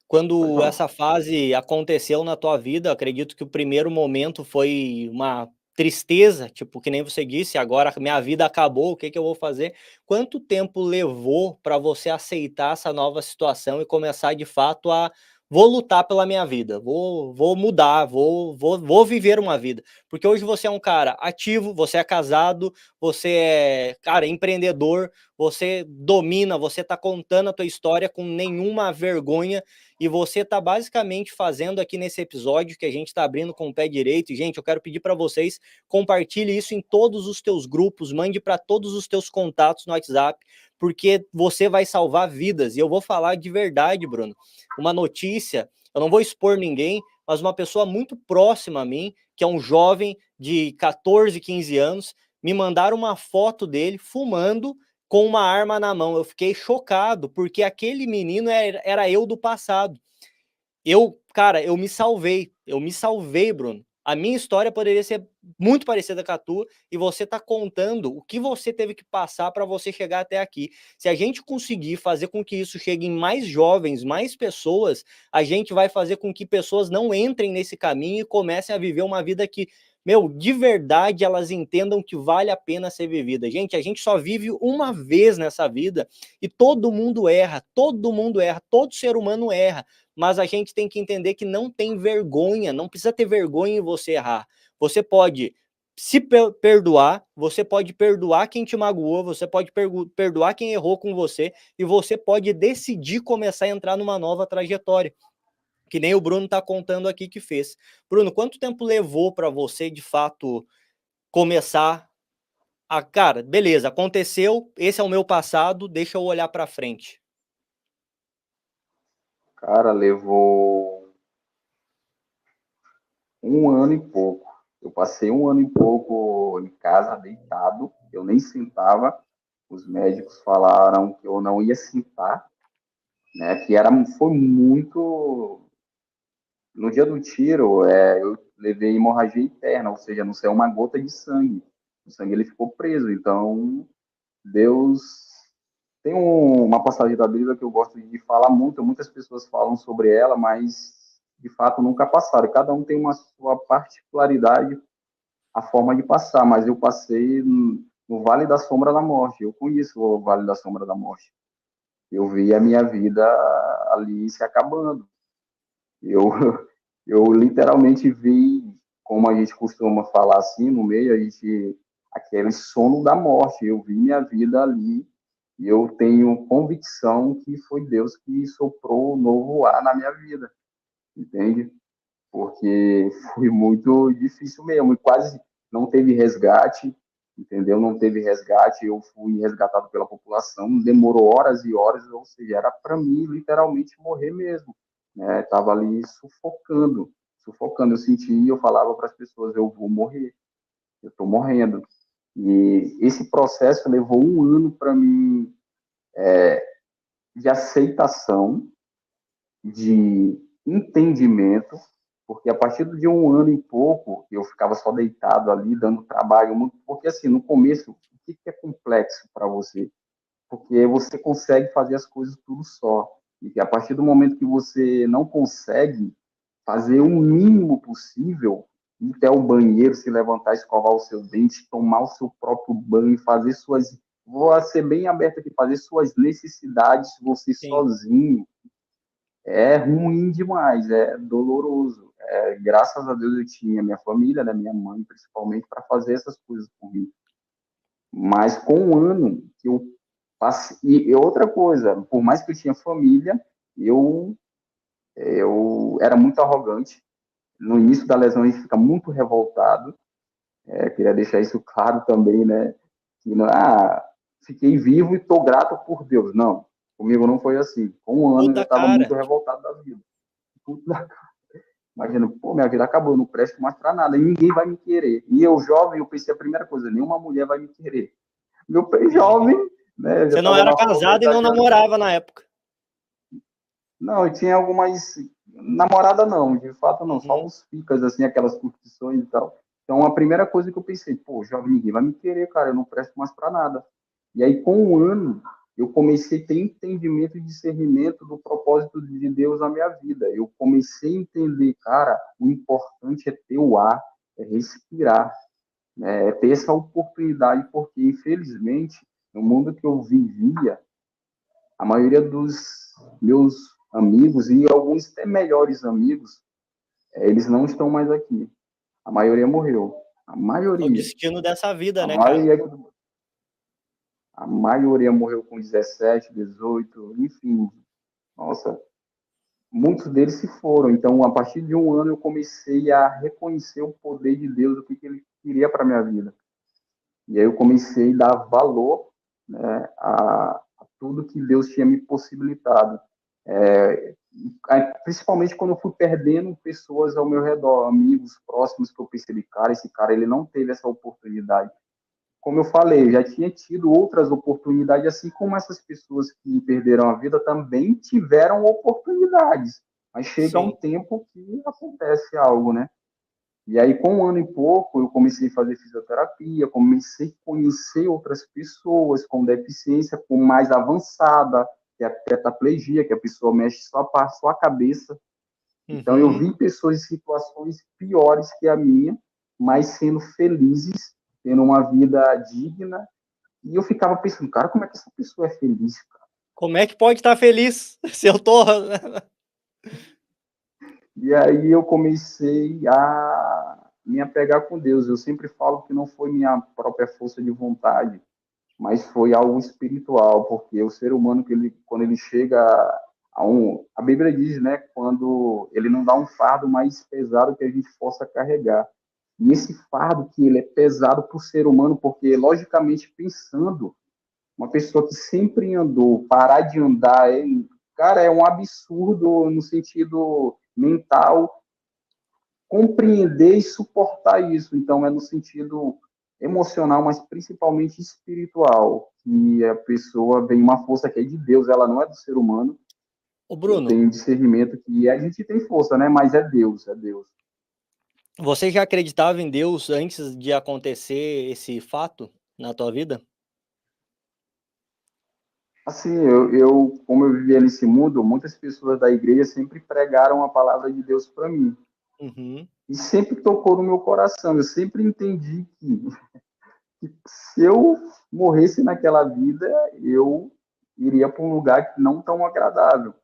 Quando falar. essa fase aconteceu na tua vida, acredito que o primeiro momento foi uma tristeza, tipo, que nem você disse, agora minha vida acabou, o que que eu vou fazer? Quanto tempo levou para você aceitar essa nova situação e começar de fato a vou lutar pela minha vida, vou mudar, vou viver uma vida? Porque hoje você é um cara ativo, você é casado, você é, cara, empreendedor, você domina, você tá contando a tua história com nenhuma vergonha e você está basicamente fazendo aqui nesse episódio que a gente está abrindo com o pé direito. E, gente, eu quero pedir para vocês, compartilhe isso em todos os teus grupos, mande para todos os teus contatos no WhatsApp, porque você vai salvar vidas. E eu vou falar de verdade, Bruno, uma notícia, eu não vou expor ninguém, mas uma pessoa muito próxima a mim, que é um jovem de 14, 15 anos, me mandaram uma foto dele fumando com uma arma na mão. Eu fiquei chocado, porque aquele menino era eu do passado. Cara, eu me salvei, Bruno. A minha história poderia ser muito parecida com a tua e você tá contando o que você teve que passar para você chegar até aqui. Se a gente conseguir fazer com que isso chegue em mais jovens, mais pessoas, a gente vai fazer com que pessoas não entrem nesse caminho e comecem a viver uma vida que, meu, de verdade elas entendam que vale a pena ser vivida. Gente, a gente só vive uma vez nessa vida e todo mundo erra, todo ser humano erra, mas a gente tem que entender que não tem vergonha, não precisa ter vergonha em você errar. Você pode se perdoar, você pode perdoar quem te magoou, você pode perdoar quem errou com você e você pode decidir começar a entrar numa nova trajetória, que nem o Bruno está contando aqui que fez. Bruno, quanto tempo levou para você de fato começar a, cara, beleza, aconteceu, esse é o meu passado, deixa eu olhar para frente. Cara, levou um ano e pouco. Eu passei um ano e pouco em casa, deitado, eu nem sentava. Os médicos falaram que eu não ia sentar, né? Foi muito. No dia do tiro, eu levei hemorragia interna, ou seja, não saiu uma gota de sangue. O sangue ele ficou preso. Então, Deus tem uma passagem da Bíblia que eu gosto de falar muito. Muitas pessoas falam sobre ela, mas de fato nunca passaram. Cada um tem uma sua particularidade, a forma de passar. Mas eu passei no Vale da Sombra da Morte. Eu conheço o Vale da Sombra da Morte. Eu vi a minha vida ali se acabando. Eu, eu literalmente vi, como a gente costuma falar assim no meio, aquele sono da morte. Eu vi minha vida ali e eu tenho convicção que foi Deus que soprou o novo ar na minha vida, entende? Porque foi muito difícil mesmo e quase não teve resgate, entendeu? Não teve resgate, eu fui resgatado pela população, demorou horas e horas, ou seja, era para mim literalmente morrer mesmo, né? Tava ali sufocando, sufocando, eu sentia, eu falava para as pessoas, eu vou morrer, eu estou morrendo. E esse processo levou um ano para mim de aceitação, de entendimento, porque a partir de um ano e pouco eu ficava só deitado ali, dando trabalho, muito, porque assim, no começo, o que é complexo para você? Porque você consegue fazer as coisas tudo só. E a partir do momento que você não consegue fazer o mínimo possível, ir até o banheiro, se levantar, escovar o seu dente, tomar o seu próprio banho, fazer suas. Vou ser bem aberto aqui, fazer suas necessidades você Sim. sozinho, é ruim demais, é doloroso. Graças a Deus eu tinha minha família, né, minha mãe principalmente, para fazer essas coisas por mim. Mas com um ano que eu passei. E outra coisa, por mais que eu tinha família, eu era muito arrogante. No início da lesão a gente fica muito revoltado. Queria deixar isso claro também, né? Que, fiquei vivo e estou grato por Deus. Não, comigo não foi assim. Com um ano eu já Puta estava cara. muito revoltado da vida. Imagina, pô, minha vida acabou, eu não presto mais pra nada, e ninguém vai me querer. E eu jovem, eu pensei a primeira coisa, nenhuma mulher vai me querer. Meu pai Uhum. jovem, né, eu já Você não estava era na casado e não puberdade ali. namorava na época. Não, eu tinha algumas, namorada não, de fato não, só Uhum. uns ficas, assim, aquelas curtições e tal. Então a primeira coisa que eu pensei, pô, jovem, ninguém vai me querer, cara, eu não presto mais pra nada. E aí com um ano, eu comecei a ter entendimento e discernimento do propósito de Deus na minha vida. Eu comecei a entender, cara, o importante é ter o ar, é respirar, né? É ter essa oportunidade, porque, infelizmente, no mundo que eu vivia, a maioria dos meus amigos, e alguns até melhores amigos, eles não estão mais aqui. A maioria morreu. A É o maioria. destino dessa vida, A né, cara? maioria, a maioria morreu com 17, 18, enfim. Nossa, muitos deles se foram. Então, a partir de um ano, eu comecei a reconhecer o poder de Deus, o que ele queria para minha vida. E aí eu comecei a dar valor, né, a tudo que Deus tinha me possibilitado. É, principalmente quando eu fui perdendo pessoas ao meu redor, amigos próximos, que eu percebi, cara, esse cara ele não teve essa oportunidade. Como eu falei, eu já tinha tido outras oportunidades, assim como essas pessoas que perderam a vida também tiveram oportunidades. Mas chega um Sim. tempo que acontece algo, né? E aí, com um ano e pouco, eu comecei a fazer fisioterapia, comecei a conhecer outras pessoas com deficiência, com mais avançada, que é a tetraplegia, que a pessoa mexe só a cabeça. Então, eu Uhum. vi pessoas em situações piores que a minha, mas sendo felizes, tendo uma vida digna. E eu ficava pensando, cara, como é que essa pessoa é feliz, cara? Como é que pode estar feliz se eu tô E aí eu comecei a me apegar com Deus. Eu sempre falo que não foi minha própria força de vontade, mas foi algo espiritual, porque o ser humano, quando ele chega a Bíblia diz, né, quando ele não dá um fardo mais pesado que a gente possa carregar. E esse fardo que ele é pesado para o ser humano, porque, logicamente, pensando, uma pessoa que sempre andou, parar de andar, cara, é um absurdo no sentido mental compreender e suportar isso. Então, é no sentido emocional, mas principalmente espiritual, que a pessoa vem uma força que é de Deus, ela não é do ser humano. Ô Eu Bruno, tenho discernimento que a gente tem força, né? Mas é Deus, é Deus. você já acreditava em Deus antes de acontecer esse fato na tua vida? Assim, como eu vivia nesse mundo, muitas pessoas da igreja sempre pregaram a palavra de Deus para mim. Uhum. E sempre tocou no meu coração. Eu sempre entendi que se eu morresse naquela vida, eu iria para um lugar que não tão agradável.